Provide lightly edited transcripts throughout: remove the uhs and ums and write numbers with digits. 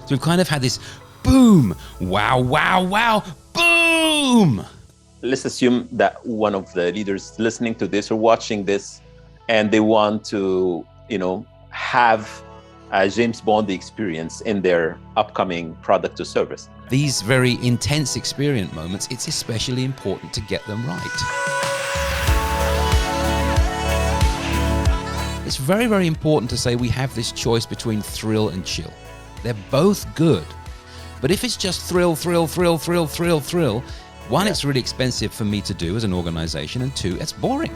So we've kind of had this boom, wow, wow, wow, boom. Let's assume that one of the leaders listening to this or watching this, and they want to, have a James Bond experience in their upcoming product or service. These very intense experience moments, it's especially important to get them right. It's very, very important to say we have this choice between thrill and chill. They're both good. But if it's just thrill, one, it's really expensive for me to do as an organization, and two, it's boring.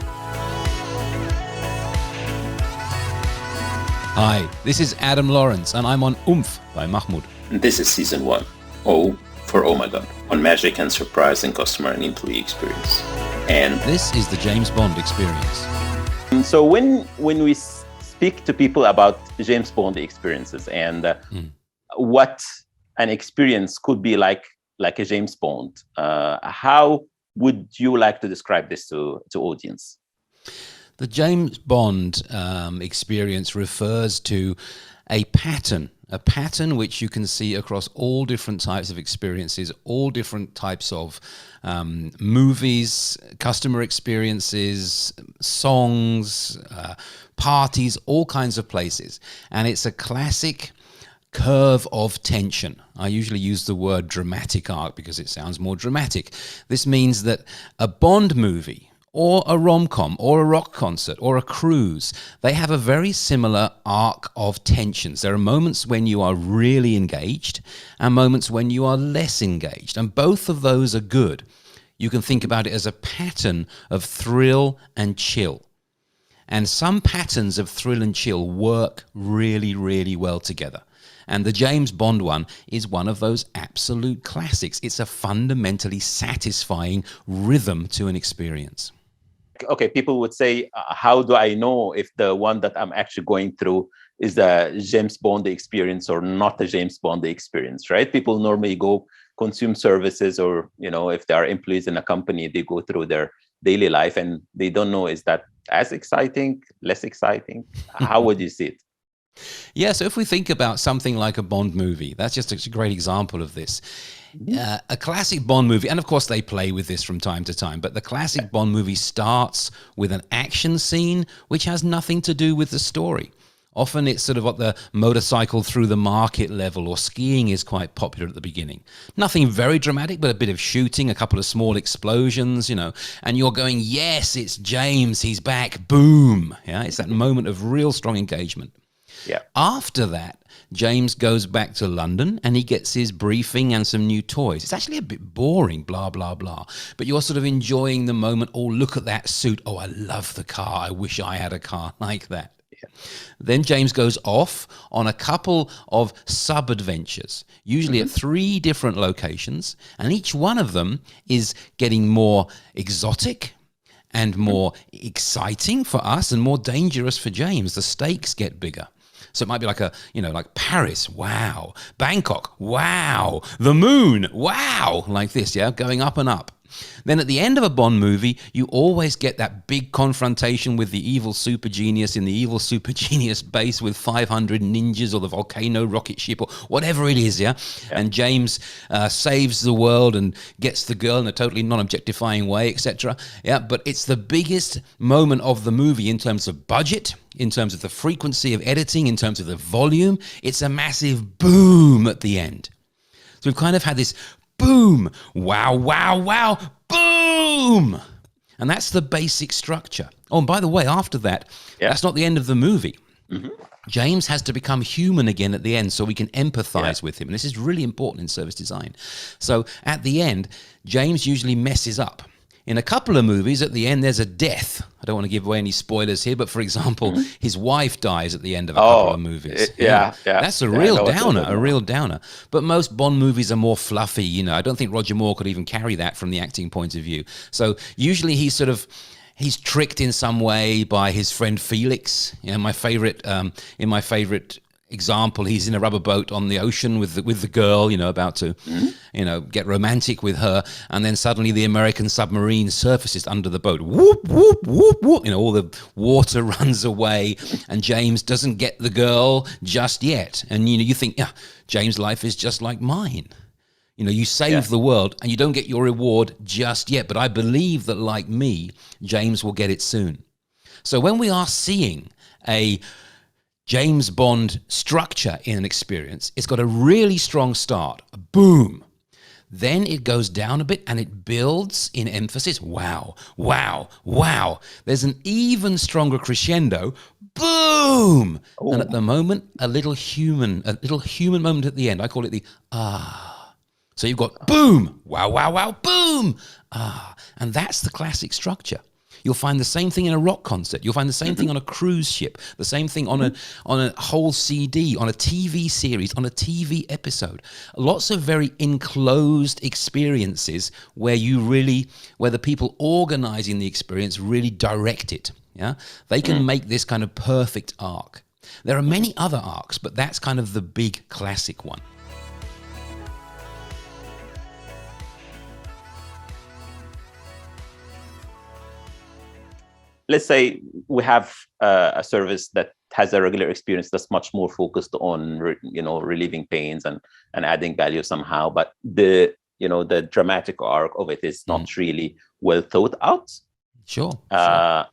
Hi, this is Adam Lawrence, and I'm on OOMPH by Mahmoud. This is Season 1, O for Oh My God, on magic and surprise in customer and employee experience. And this is the James Bond experience. So when we speak to people about James Bond experiences and what an experience could be like a James Bond, how would you like to describe this to audience? The James Bond experience refers to a pattern which you can see across all different types of experiences, all different types of movies, customer experiences, songs, parties, all kinds of places. And it's a classic curve of tension. I usually use the word dramatic arc because it sounds more dramatic. This means that a Bond movie or a rom-com or a rock concert or a cruise, they have a very similar arc of tensions. There are moments when you are really engaged and moments when you are less engaged, and both of those are good. You can think about it as a pattern of thrill and chill. And some patterns of thrill and chill work really, really well together. And the James Bond one is one of those absolute classics. It's a fundamentally satisfying rhythm to an experience. Okay, people would say, how do I know if the one that I'm actually going through is a James Bond experience or not a James Bond experience, right? People normally go consume services, or, if they are employees in a company, they go through their daily life and they don't know, is that as exciting, less exciting? How would you see it? Yeah, so if we think about something like a Bond movie, that's just a great example of this. A classic Bond movie, and of course they play with this from time to time, but the classic Bond movie starts with an action scene which has nothing to do with the story. Often it's sort of at the motorcycle through the market level, or skiing is quite popular at the beginning. Nothing very dramatic, but a bit of shooting, a couple of small explosions, and you're going, yes, it's James, he's back, boom. Yeah, it's that moment of real strong engagement. Yeah. After that, James goes back to London and he gets his briefing and some new toys. It's actually a bit boring, blah, blah, blah. But you're sort of enjoying the moment. Oh, look at that suit. Oh, I love the car. I wish I had a car like that. Yeah. Then James goes off on a couple of sub-adventures, usually at 3 different locations. And each one of them is getting more exotic and more exciting for us and more dangerous for James. The stakes get bigger. So it might be like like Paris, wow. Bangkok, wow. The moon, wow. Like this, yeah, going up and up. Then at the end of a Bond movie, you always get that big confrontation with the evil super genius in the evil super genius base with 500 ninjas or the volcano rocket ship or whatever it is, yeah? And James saves the world and gets the girl in a totally non-objectifying way, etc. Yeah, but it's the biggest moment of the movie in terms of budget, in terms of the frequency of editing, in terms of the volume. It's a massive boom at the end. So we've kind of had this boom, wow, wow, wow, boom. And that's the basic structure. Oh, and by the way, after that, that's not the end of the movie. James has to become human again at the end so we can empathize with him. And this is really important in service design. So at the end, James usually messes up. In a couple of movies, at the end, there's a death. I don't want to give away any spoilers here, but for example, his wife dies at the end of a couple of movies. That's a real downer. But most Bond movies are more fluffy. I don't think Roger Moore could even carry that from the acting point of view. So usually he's tricked in some way by his friend Felix. In my favorite example, he's in a rubber boat on the ocean with the girl, about to, get romantic with her, and then suddenly the American submarine surfaces under the boat. Whoop, whoop, whoop, whoop. All the water runs away, and James doesn't get the girl just yet. And, you think, yeah, James' life is just like mine. You save the world, and you don't get your reward just yet. But I believe that, like me, James will get it soon. So when we are seeing a James Bond structure in an experience, it's got a really strong start. Boom. Then it goes down a bit and it builds in emphasis. Wow, wow, wow. There's an even stronger crescendo. Boom. Oh. And at the moment, a little human moment at the end. I call it the ah. So you've got boom, wow, wow, wow, boom, ah. And that's the classic structure. You'll find the same thing in a rock concert. You'll find the same thing on a cruise ship, the same thing on a whole CD, on a TV series, on a TV episode. Lots of very enclosed experiences where the people organizing the experience really direct it. Yeah, they can make this kind of perfect arc. There are many other arcs, but that's kind of the big classic one. Let's say we have a service that has a regular experience that's much more focused on, relieving pains and adding value somehow. But the dramatic arc of it is not really well thought out. Sure. How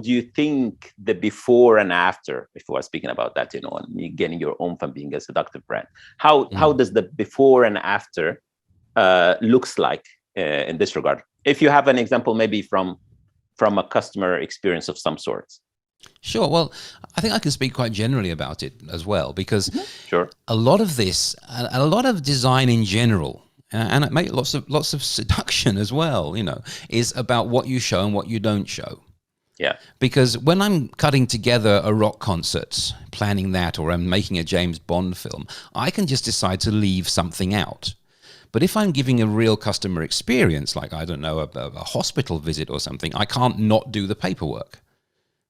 do you think the before and after, if we're speaking about that, and you getting your OOMPH being a seductive brand, how does the before and after looks like in this regard? If you have an example, maybe from a customer experience of some sort. Sure. Well, I think I can speak quite generally about it as well, because Sure. a lot of this, a lot of design in general, and it makes lots of seduction as well, is about what you show and what you don't show. Yeah. Because when I'm cutting together a rock concert, planning that, or I'm making a James Bond film, I can just decide to leave something out. But if I'm giving a real customer experience, like, I don't know, a hospital visit or something, I can't not do the paperwork.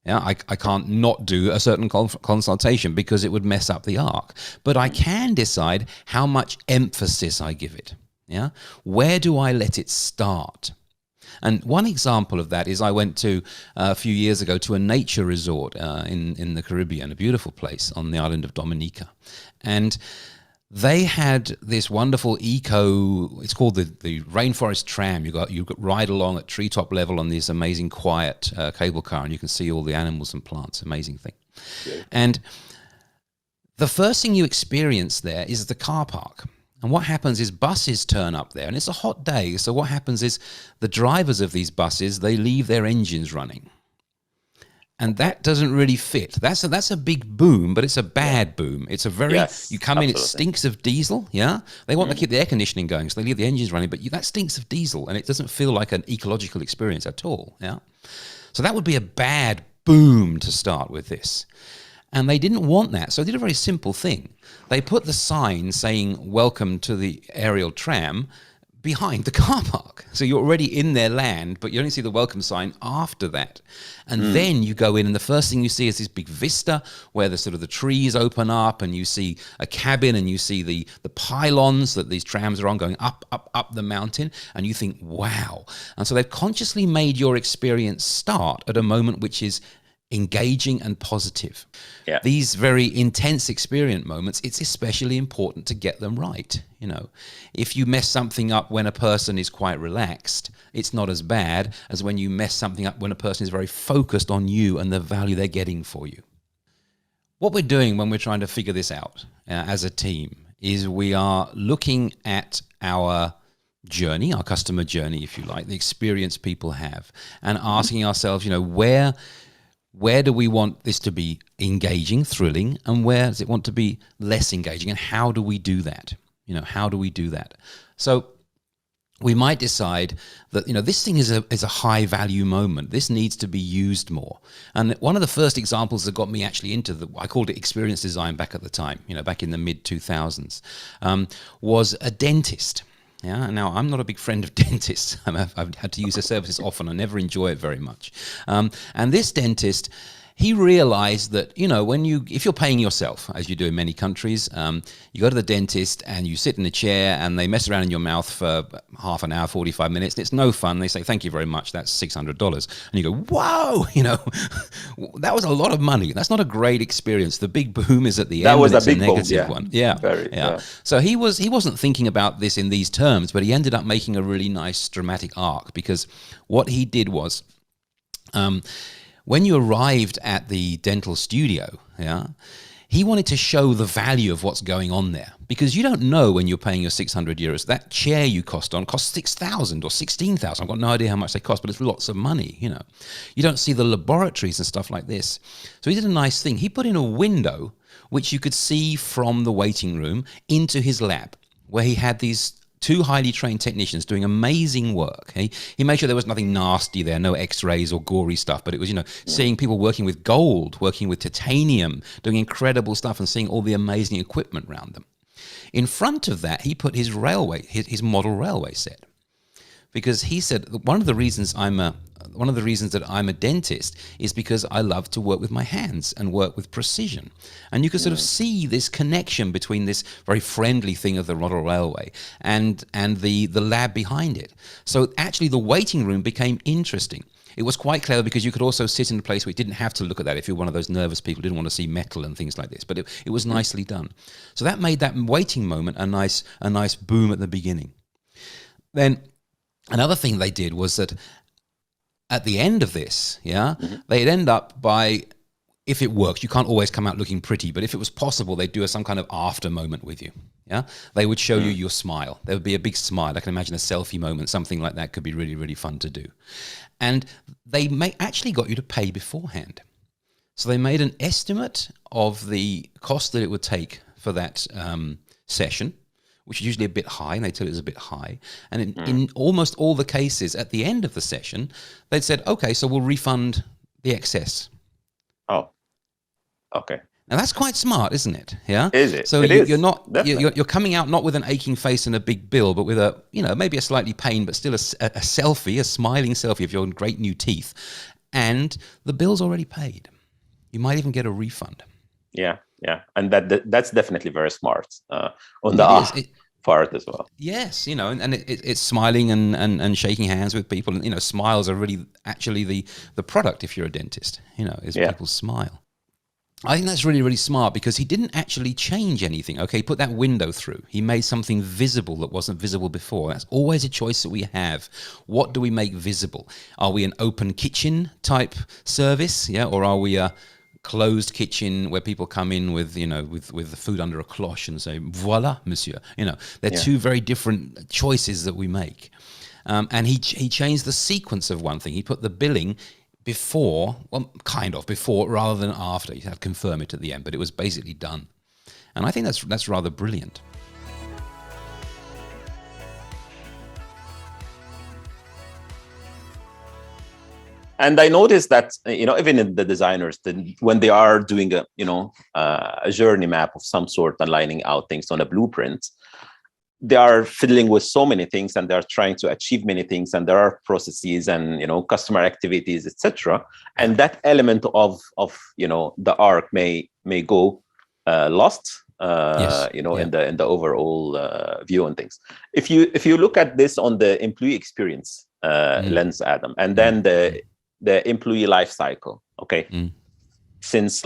Yeah, I can't not do a certain consultation because it would mess up the arc. But I can decide how much emphasis I give it. Yeah, where do I let it start? And one example of that is I went to, a few years ago, to a nature resort in the Caribbean, a beautiful place on the island of Dominica. And they had this wonderful it's called the Rainforest Tram. You ride along at treetop level on this amazing quiet cable car, and you can see all the animals and plants. Amazing thing. Yeah. And the first thing you experience there is the car park. And what happens is buses turn up there, and it's a hot day. So what happens is the drivers of these buses, they leave their engines running. And that doesn't really fit. That's a big boom, but it's a bad boom. It's a very, you come in, it stinks of diesel, yeah? They want to keep the air conditioning going, so they leave the engines running, but that stinks of diesel, and it doesn't feel like an ecological experience at all, yeah? So that would be a bad boom to start with this. And they didn't want that, so they did a very simple thing. They put the sign saying, "Welcome to the aerial tram," behind the car park. So you're already in their land, but you only see the welcome sign after that. And then you go in, and the first thing you see is this big vista where the trees open up, and you see a cabin, and you see the pylons that these trams are on going up the mountain, and you think, wow. And so they've consciously made your experience start at a moment which is engaging and positive. Yeah. These very intense experience moments, it's especially important to get them right. If you mess something up when a person is quite relaxed, it's not as bad as when you mess something up when a person is very focused on you and the value they're getting for you. What we're doing when we're trying to figure this out as a team is we are looking at our journey, our customer journey, if you like, the experience people have, and asking ourselves, where do we want this to be engaging, thrilling, and where does it want to be less engaging, and how do we do that? How do we do that? So we might decide that, this thing is a high value moment. This needs to be used more. And one of the first examples that got me actually into I called it experience design back at the time, back in the mid 2000s, was a dentist. Yeah. Now, I'm not a big friend of dentists. I've had to use their services often. I never enjoy it very much. And this dentist, he realized that, if you're paying yourself, as you do in many countries, you go to the dentist and you sit in a chair and they mess around in your mouth for half an hour, 45 minutes. And it's no fun. They say, thank you very much. That's $600. And you go, whoa, that was a lot of money. That's not a great experience. The big boom is at the end. That was and a big boom, negative one. Yeah. Yeah. So he wasn't thinking about this in these terms, but he ended up making a really nice dramatic arc, because what he did was, when you arrived at the dental studio, he wanted to show the value of what's going on there, because you don't know when you're paying your 600 euros. That chair you cost 6,000 or 16,000. I've got no idea how much they cost, but it's lots of money, You don't see the laboratories and stuff like this. So he did a nice thing. He put in a window which you could see from the waiting room into his lab, where he had these 2 highly trained technicians doing amazing work. He made sure there was nothing nasty there, no x-rays or gory stuff, but it was, seeing people working with gold, working with titanium, doing incredible stuff, and seeing all the amazing equipment around them. In front of that, he put his his model railway set, because he said one of the reasons that I'm a dentist is because I love to work with my hands and work with precision. And you can sort of see this connection between this very friendly thing of the model railway and the lab behind it. So actually the waiting room became interesting. It was quite clever, because you could also sit in a place where you didn't have to look at that if you're one of those nervous people who didn't want to see metal and things like this. But it was nicely done. So that made that waiting moment a nice boom at the beginning. Then another thing they did was that at the end of this, they'd end up by, if it works, you can't always come out looking pretty, but if it was possible, they'd do some kind of after moment with you. They would show you your smile. There would be a big smile. I can imagine a selfie moment, something like that could be really, really fun to do. And they actually got you to pay beforehand. So they made an estimate of the cost that it would take for that session, which is usually a bit high, and they tell it was a bit high. And in almost all the cases, at the end of the session, they'd said, okay, so we'll refund the excess. Oh, okay. Now that's quite smart, isn't it? Yeah. Is it? So is. you're coming out not with an aching face and a big bill, but with a maybe a slightly pain, but still a selfie, a smiling selfie of your great new teeth, and the bill's already paid. You might even get a refund. Yeah, and that's definitely very smart on the part as well. Yes, and it's smiling and shaking hands with people, and smiles are really actually the product if you're a dentist. Is people's smile. I think that's really, really smart, because he didn't actually change anything. Okay, he put that window through. He made something visible that wasn't visible before. That's always a choice that we have. What do we make visible? Are we an open kitchen type service, or are we a closed kitchen where people come in with the food under a cloche and say, "Voila, monsieur." They're 2 very different choices that we make. And he changed the sequence of one thing. He put the billing before rather than after. You had to confirm it at the end, but it was basically done. And I think that's rather brilliant. And I noticed that even in the designers, when they are doing a journey map of some sort and lining out things on a blueprint, they are fiddling with so many things, and they are trying to achieve many things, and there are processes and customer activities, etc. And that element of the arc may go lost. Yes. In the overall view on things. If you look at this on the employee experience lens, Adam, and then the employee life cycle, okay, since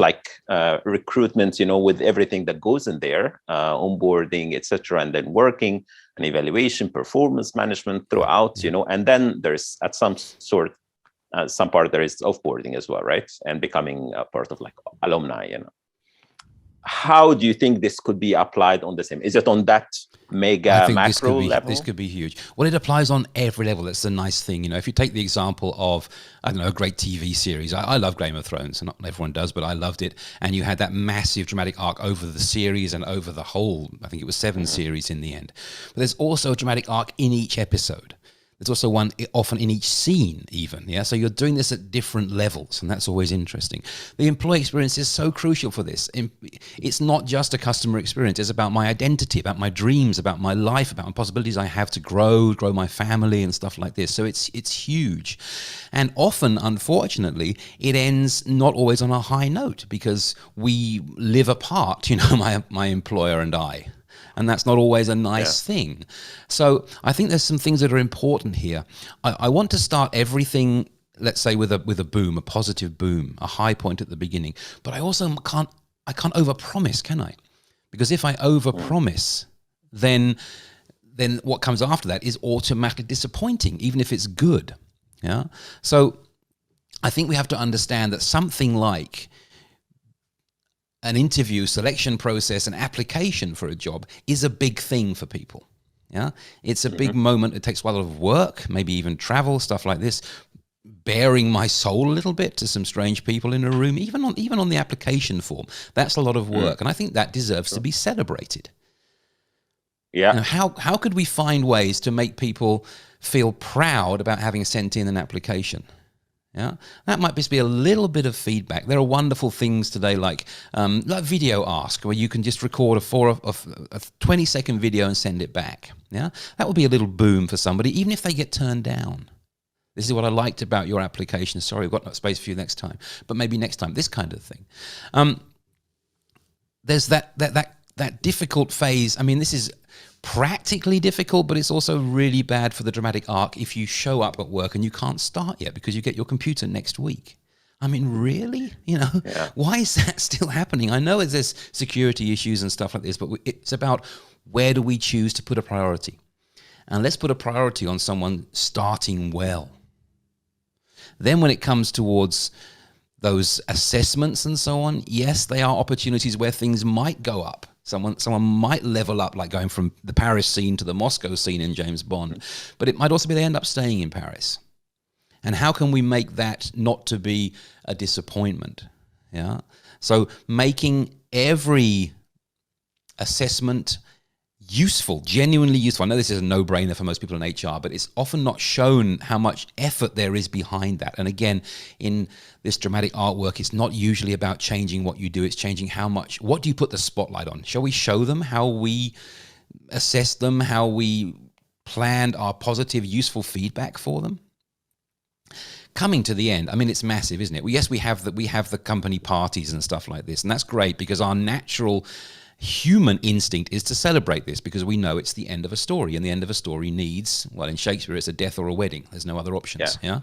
recruitment, with everything that goes in there, onboarding, etc., and then working and evaluation, performance management throughout, and then there's at some part there is offboarding as well, right, and becoming a part of alumni, How do you think this could be applied on the same? Is it on that mega macro level? This could be huge. Well, it applies on every level. That's the nice thing. If you take the example of, a great TV series. I love Game of Thrones. Not everyone does, but I loved it. And you had that massive dramatic arc over the series and over the whole, I think it was 7 series in the end. But there's also a dramatic arc in each episode. There's also one often in each scene even, yeah? So you're doing this at different levels, and that's always interesting. The employee experience is so crucial for this. It's not just a customer experience. It's about my identity, about my dreams, about my life, about the possibilities I have to grow my family and stuff like this. So it's huge. And often, unfortunately, it ends not always on a high note because we live apart, my employer and I. And that's not always a nice thing. So I think there's some things that are important here. I want to start everything, let's say, with a boom, a positive boom, a high point at the beginning. But I also can't overpromise, can I? Because if I overpromise, then what comes after that is automatically disappointing, even if it's good. Yeah. So I think we have to understand that something like an interview, selection process, an application for a job is a big thing for people. Yeah, it's a big moment. It takes a lot of work, maybe even travel, stuff like this, bearing my soul a little bit to some strange people in a room, even on the application form. That's a lot of work, and I think that deserves to be celebrated. Yeah. Now, how could we find ways to make people feel proud about having sent in an application? Yeah, that might just be a little bit of feedback. There are wonderful things today like Video Ask, where you can just record a 20-second video and send it back. Yeah, that would be a little boom for somebody, even if they get turned down. This is what I liked about your application. Sorry, we've got no space for you next time, but maybe next time. This kind of thing. There's that difficult phase. I mean, this is practically difficult, but it's also really bad for the dramatic arc if you show up at work and you can't start yet because you get your computer next week. I mean, really? Why is that still happening? I know there's security issues and stuff like this, but it's about where do we choose to put a priority? And let's put a priority on someone starting well. Then when it comes towards those assessments and so on, yes, they are opportunities where things might go up. Someone might level up, like going from the Paris scene to the Moscow scene in James Bond, but it might also be they end up staying in Paris. And how can we make that not to be a disappointment? Yeah. So making every assessment useful, genuinely useful. I know this is a no-brainer for most people in HR, but it's often not shown how much effort there is behind that. And again, in this dramatic artwork, it's not usually about changing what you do. It's changing what do you put the spotlight on? Shall we show them how we assess them, how we planned our positive, useful feedback for them? Coming to the end, I mean, it's massive, isn't it? Well, yes, we have the company parties and stuff like this, and that's great because our natural human instinct is to celebrate this because we know it's the end of a story, and the end of a story needs, well, in Shakespeare, it's a death or a wedding. There's no other options. Yeah.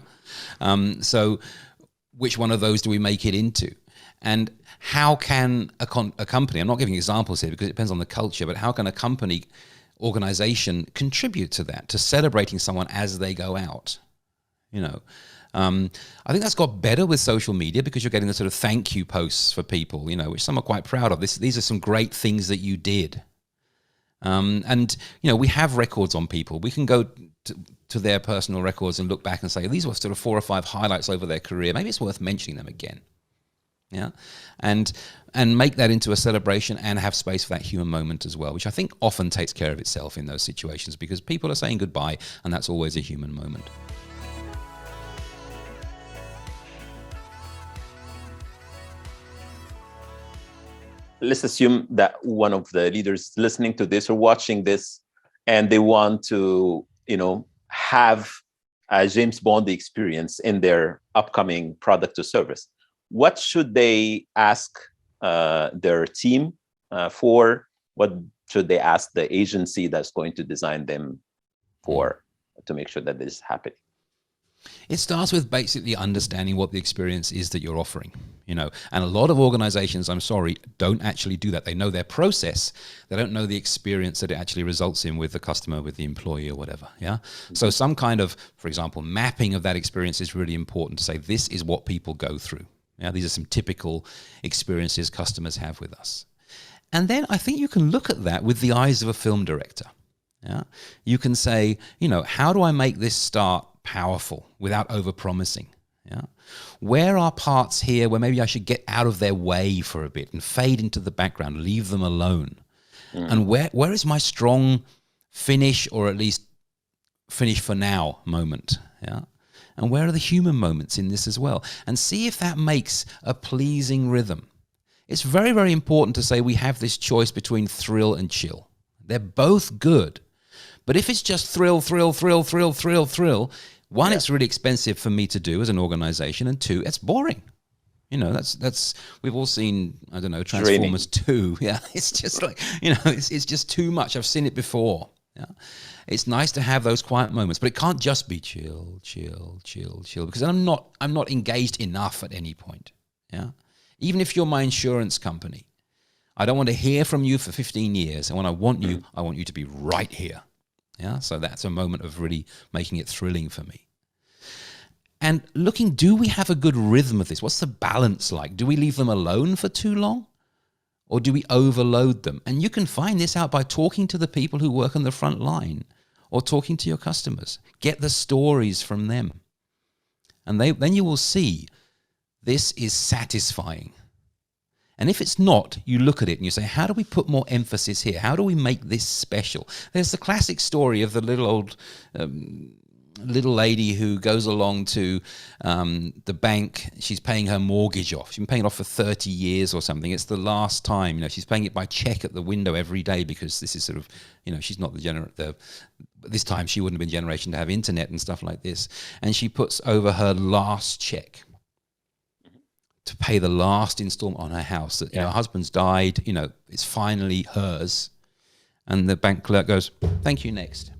So which one of those do we make it into? And how can a company, I'm not giving examples here because it depends on the culture, but how can a company organization contribute to that, to celebrating someone as they go out? I think that's got better with social media because you're getting the sort of thank you posts for people, which some are quite proud of. These are some great things that you did. And we have records on people. We can go to their personal records and look back and say, these were sort of 4 or 5 highlights over their career. Maybe it's worth mentioning them again. Yeah. And make that into a celebration and have space for that human moment as well, which I think often takes care of itself in those situations because people are saying goodbye and that's always a human moment. Let's assume that one of the leaders listening to this or watching this, and they want to, have a James Bond experience in their upcoming product or service. What should they ask their team for? What should they ask the agency that's going to design them for to make sure that this is happening? It starts with basically understanding what the experience is that you're offering, and a lot of organizations, I'm sorry, don't actually do that. They know their process. They don't know the experience that it actually results in with the customer, with the employee or whatever. Yeah. So some kind of, for example, mapping of that experience is really important to say, this is what people go through. Yeah. These are some typical experiences customers have with us. And then I think you can look at that with the eyes of a film director. Yeah. You can say, how do I make this start powerful without overpromising? Yeah. Where are parts here where maybe I should get out of their way for a bit and fade into the background, leave them alone? And where is my strong finish, or at least finish for now moment. Yeah. And where are the human moments in this as well? And see if that makes a pleasing rhythm. It's very, very important to say we have this choice between thrill and chill. They're both good. But if it's just thrill, thrill, thrill, thrill, thrill, thrill, one, it's really expensive for me to do as an organization, and two, it's boring. You know, that's we've all seen, I don't know, Transformers 2. Yeah, it's just like, you know, it's just too much. I've seen it before. Yeah, it's nice to have those quiet moments, but it can't just be chill, chill, chill, chill, because I'm not engaged enough at any point. Yeah, even if you're my insurance company, I don't want to hear from you for 15 years, and when I want you to be right here. Yeah, so that's a moment of really making it thrilling for me. And looking, do we have a good rhythm of this? What's the balance like? Do we leave them alone for too long? Or do we overload them? And you can find this out by talking to the people who work on the front line or talking to your customers. Get the stories from them. And then you will see this is satisfying. And if it's not, you look at it and you say, how do we put more emphasis here? How do we make this special? There's the classic story of the little lady who goes along to the bank. She's paying her mortgage off. She's been paying it off for 30 years or something. It's the last time. You know, she's paying it by check at the window every day because this is sort of, you know, she's not this time she wouldn't have been generation to have internet and stuff like this. And she puts over her last check to pay the last installment on her house. That, you know, her husband's died, you know, it's finally hers. And the bank clerk goes, thank you, next.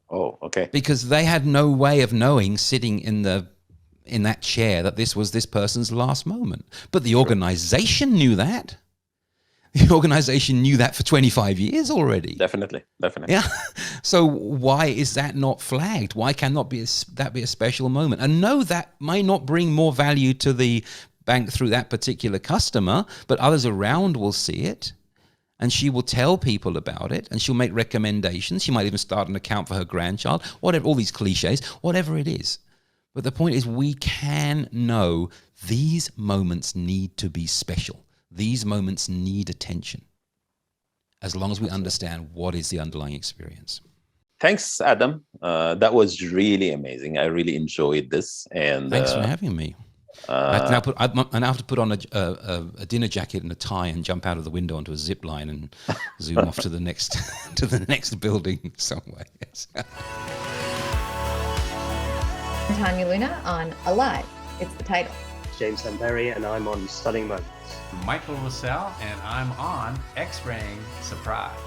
Oh, okay. Because they had no way of knowing, sitting in that chair, that this was this person's last moment. But the organization knew that. The organization knew that for 25 years already. Definitely. Yeah. So why is that not flagged? Why cannot that be a special moment? And no, that might not bring more value to the bank through that particular customer, but others around will see it. And she will tell people about it, and she'll make recommendations. She might even start an account for her grandchild, whatever, all these cliches, whatever it is. But the point is, we can know these moments need to be special. These moments need attention, as long as we understand what is the underlying experience. Thanks, Adam. That was really amazing. I really enjoyed this. And thanks for having me. I now have to put on a dinner jacket and a tie and jump out of the window onto a zip line and zoom off to the next building somewhere. Yes. Tanya Luna on Alive. It's the title. James Samberry, and I'm on Stunning Moments. Michael Russell, and I'm on X-Raying Surprise.